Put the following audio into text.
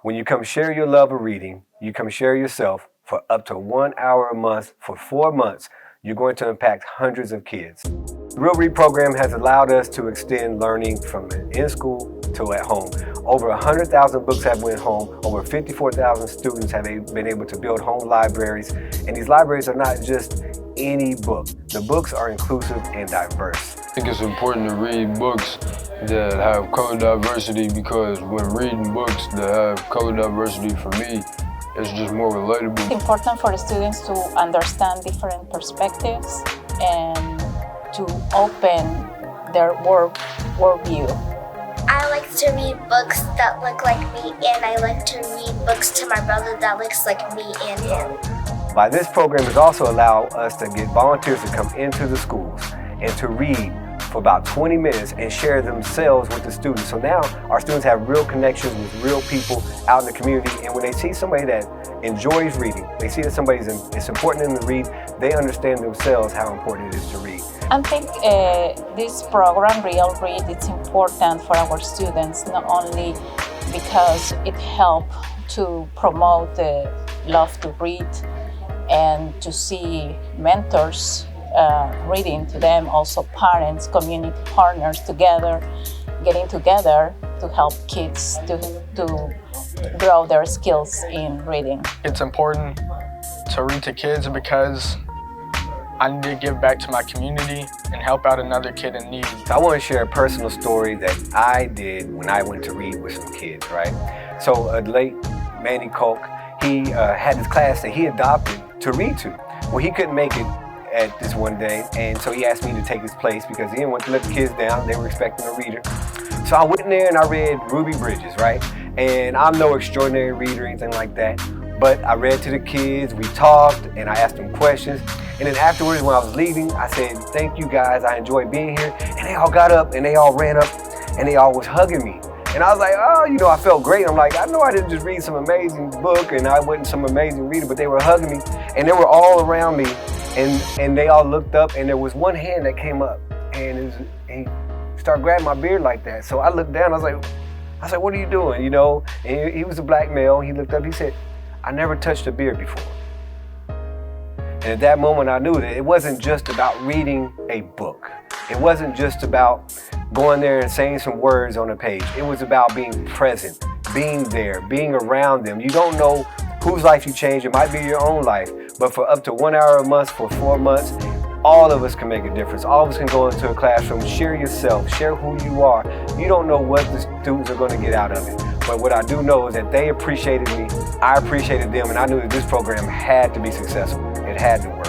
When you come share your love of reading, you come share yourself for up to 1 hour a month for 4 months, you're going to impact hundreds of kids. The Real Read program has allowed us to extend learning from in school to at home. Over 100,000 books have went home. Over 54,000 students have been able to build home libraries. And these libraries are not just any book. The books are inclusive and diverse. I think it's important to read books that have color diversity, because when reading books that have color diversity, for me, it's just more relatable. It's important for the students to understand different perspectives and to open their worldview. I like to read books that look like me, and I like to read books to my brother that looks like me and him. By this program has also allowed us to get volunteers to come into the schools and to read for about 20 minutes and share themselves with the students. So now our students have real connections with real people out in the community, and when they see somebody that enjoys reading, they see that it's important to them to read, they understand themselves how important it is to read. I think this program, REALRead, it's important for our students, not only because it helps to promote the love to read and to see mentors reading to them, also parents, community partners getting together to help kids to grow their skills in reading. It's important to read to kids because I need to give back to my community and help out another kid in need. I want to share a personal story that I did when I went to read with some kids, right? So late Manny Kolk, he had this class that he adopted to read to. Well, he couldn't make it at this one day, and so he asked me to take his place because he didn't want to let the kids down. They were expecting a reader. So I went in there and I read Ruby Bridges, right? And I'm no extraordinary reader or anything like that, but I read to the kids, we talked, and I asked them questions. And then afterwards, when I was leaving, I said, thank you guys, I enjoyed being here. And they all got up and they all ran up and they all was hugging me. And I was like, oh, you know, I felt great. I'm like, I know I didn't just read some amazing book and I wasn't some amazing reader, but they were hugging me and they were all around me. And they all looked up, and there was one hand that came up, and he started grabbing my beard like that. So I looked down, I was like, what are you doing, you know? And he was a black male. He looked up, he said, I never touched a beard before. And at that moment, I knew that it wasn't just about reading a book. It wasn't just about going there and saying some words on a page. It was about being present, being there, being around them. You don't know whose life you change. It might be your own life, but for up to 1 hour a month for 4 months, all of us can make a difference. All of us can go into a classroom, share yourself, share who you are. You don't know what the students are going to get out of it. But what I do know is that they appreciated me, I appreciated them, and I knew that this program had to be successful. It had to work.